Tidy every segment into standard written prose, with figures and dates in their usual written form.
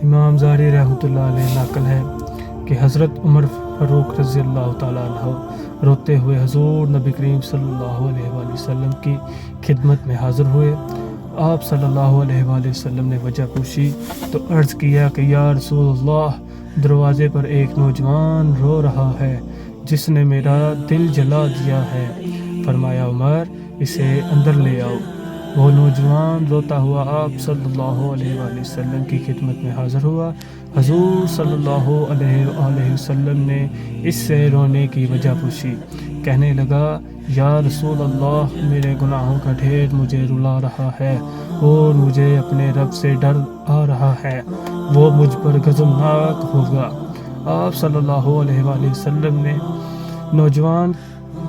امام زہری رحمۃ اللہ علیہ نقل ہے کہ حضرت عمر فاروق رضی اللہ تعالیٰ عنہ روتے ہوئے حضور نبی کریم صلی اللہ علیہ وآلہ وسلم کی خدمت میں حاضر ہوئے۔ آپ صلی اللہ علیہ وآلہ وسلم نے وجہ پوچھی تو عرض کیا کہ یا رسول اللہ، دروازے پر ایک نوجوان رو رہا ہے جس نے میرا دل جلا دیا ہے۔ فرمایا عمر، اسے اندر لے آؤ۔ وہ نوجوان روتا ہوا آپ صلی اللہ علیہ وآلہ وسلم کی خدمت میں حاضر ہوا۔ حضور صلی اللہ علیہ وآلہ وسلم نے اس سے رونے کی وجہ پوچھی۔ کہنے لگا، یا رسول اللہ، میرے گناہوں کا ڈھیر مجھے رلا رہا ہے اور مجھے اپنے رب سے ڈر آ رہا ہے، وہ مجھ پر غضبناک ہوگا۔ آپ صلی اللہ علیہ وآلہ وسلم نے نوجوان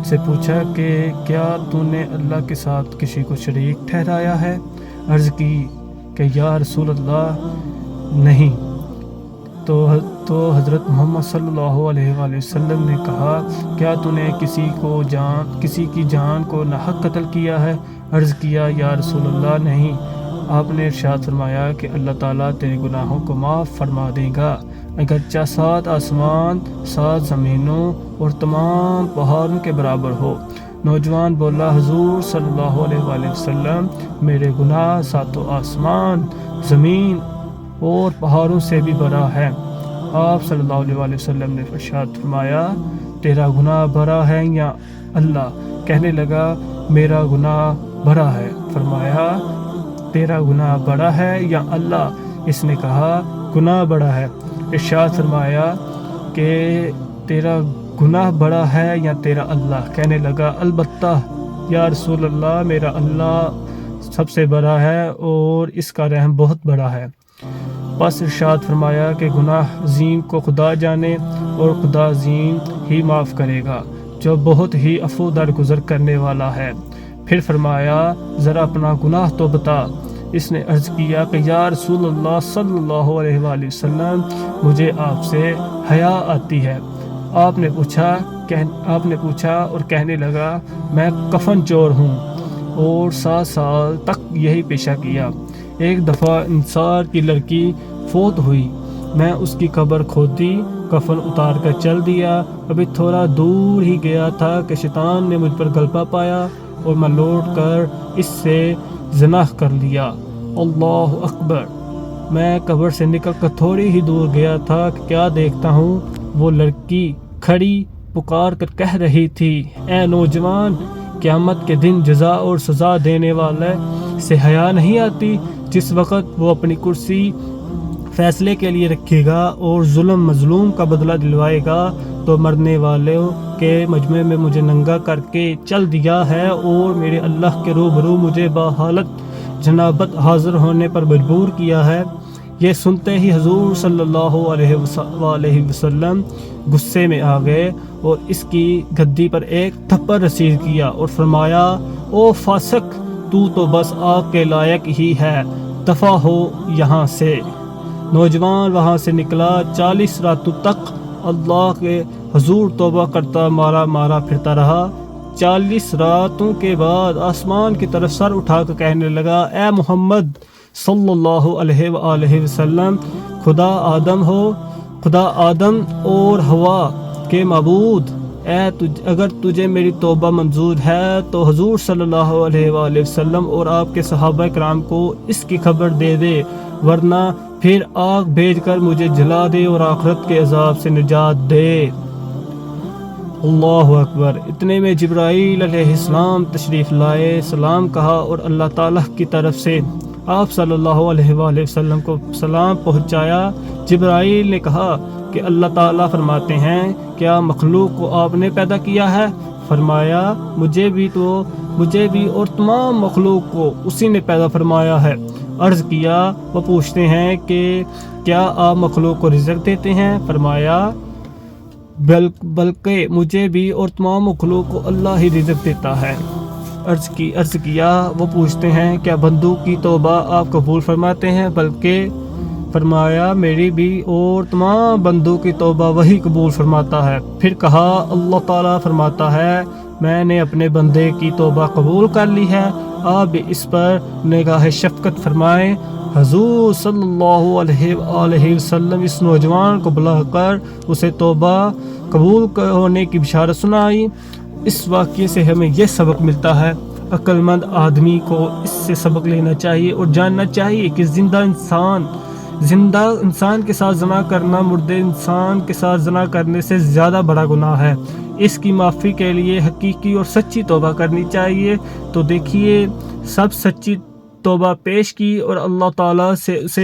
سے پوچھا کہ کیا تو نے اللہ کے ساتھ کسی کو شریک ٹھہرایا ہے؟ عرض کی کہ یا رسول اللہ نہیں۔ تو حضرت محمد صلی اللہ علیہ وآلہ وسلم نے کہا، کیا تو نے کسی کی جان کو ناحق قتل کیا ہے؟ عرض کیا، یا رسول اللہ نہیں۔ آپ نے ارشاد فرمایا کہ اللہ تعالیٰ تیرے گناہوں کو معاف فرما دے گا، اگرچہ 7 آسمان 7 زمینوں اور تمام پہاڑوں کے برابر ہو۔ نوجوان بولا، حضور صلی اللہ علیہ وآلہ وسلم، میرے گناہ 7 آسمان، زمین اور پہاڑوں سے بھی بڑا ہے۔ آپ صلی اللہ علیہ وآلہ وسلم نے ارشاد فرمایا، تیرا گناہ بڑا ہے یا اللہ؟ کہنے لگا، میرا گناہ بڑا ہے۔ فرمایا، تیرا گناہ بڑا ہے یا اللہ؟ اس نے کہا، گناہ بڑا ہے۔ ارشاد فرمایا کہ تیرا گناہ بڑا ہے یا تیرا اللہ؟ کہنے لگا، البتہ یا رسول اللہ، میرا اللہ سب سے بڑا ہے اور اس کا رحم بہت بڑا ہے۔ پس ارشاد فرمایا کہ گناہ عظیم کو خدا جانے اور خدا عظیم ہی معاف کرے گا، جو بہت ہی عفو درگزر کرنے والا ہے۔ پھر فرمایا، ذرا اپنا گناہ تو بتا۔ اس نے عرض کیا کہ یا رسول اللہ صلی اللہ علیہ وآلہ وسلم، مجھے آپ سے حیا آتی ہے۔ آپ نے پوچھا اور کہنے لگا، میں کفن چور ہوں اور 7 سال تک یہی پیشہ کیا۔ ایک دفعہ انصار کی لڑکی فوت ہوئی، میں اس کی قبر کھودی، کفن اتار کر چل دیا۔ ابھی تھوڑا دور ہی گیا تھا کہ شیطان نے مجھ پر غلبہ پایا اور میں لوٹ کر اس سے زنا کر لیا۔ اللہ اکبر! میں قبر سے نکل کر تھوڑی ہی دور گیا تھا کہ کیا دیکھتا ہوں، وہ لڑکی کھڑی پکار کر کہہ رہی تھی، اے نوجوان، قیامت کے دن جزا اور سزا دینے والے سے حیا نہیں آتی؟ جس وقت وہ اپنی کرسی فیصلے کے لیے رکھے گا اور ظلم مظلوم کا بدلہ دلوائے گا، تو مرنے والوں کے مجمع میں مجھے ننگا کر کے چل دیا ہے اور میرے اللہ کے روبرو مجھے بحالت جنابت حاضر ہونے پر مجبور کیا ہے۔ یہ سنتے ہی حضور صلی اللہ علیہ وسلم غصے میں آ گئے اور اس کی گدی پر ایک تھپڑ رسید کیا اور فرمایا، او فاسق، تو بس آگ کے لائق ہی ہے، دفع ہو یہاں سے۔ نوجوان وہاں سے نکلا، 40 راتوں تک اللہ کے حضور توبہ کرتا مارا پھرتا رہا۔ 40 راتوں کے بعد آسمان کی طرف سر اٹھا کر کہنے لگا، اے محمد صلی اللہ علیہ وآلہ وسلم، خدا آدم اور حوا کے معبود، اگر تجھے میری توبہ منظور ہے تو حضور صلی اللہ علیہ وآلہ وسلم اور آپ کے صحابہ کرام کو اس کی خبر دے دے، ورنہ پھر آگ بھیج کر مجھے جلا دے اور آخرت کے عذاب سے نجات دے۔ اللہ اکبر! اتنے میں جبرائیل علیہ السلام تشریف لائے، سلام کہا اور اللہ تعالیٰ کی طرف سے آپ صلی اللہ علیہ وآلہ وسلم کو سلام پہنچایا۔ جبرائیل نے کہا کہ اللہ تعالیٰ فرماتے ہیں، کیا مخلوق کو آپ نے پیدا کیا ہے؟ فرمایا، مجھے بھی اور تمام مخلوق کو اسی نے پیدا فرمایا ہے۔ عرض کیا، وہ پوچھتے ہیں کہ کیا آپ مخلوق کو رزق دیتے ہیں؟ فرمایا، بلکہ مجھے بھی اور تمام مخلوق کو اللہ ہی رزق دیتا ہے۔ عرض کیا، وہ پوچھتے ہیں کیا بندوں کی توبہ آپ قبول فرماتے ہیں؟ بلکہ فرمایا، میری بھی اور تمام بندوں کی توبہ وہی قبول فرماتا ہے۔ پھر کہا، اللہ تعالیٰ فرماتا ہے، میں نے اپنے بندے کی توبہ قبول کر لی ہے، آپ بھی اس پر نگاہ شفقت فرمائیں۔ حضور صلی اللہ علیہ وآلہ وسلم اس نوجوان کو بلا کر اسے توبہ قبول ہونے کی بشارت سنائی۔ اس واقعے سے ہمیں یہ سبق ملتا ہے، عقل مند آدمی کو اس سے سبق لینا چاہیے اور جاننا چاہیے کہ زندہ انسان کے ساتھ زنا کرنا مردے انسان کے ساتھ زنا کرنے سے زیادہ بڑا گناہ ہے۔ اس کی معافی کے لیے حقیقی اور سچی توبہ کرنی چاہیے۔ تو دیکھیے، سب سچی توبہ پیش کی اور اللہ تعالیٰ سے اسے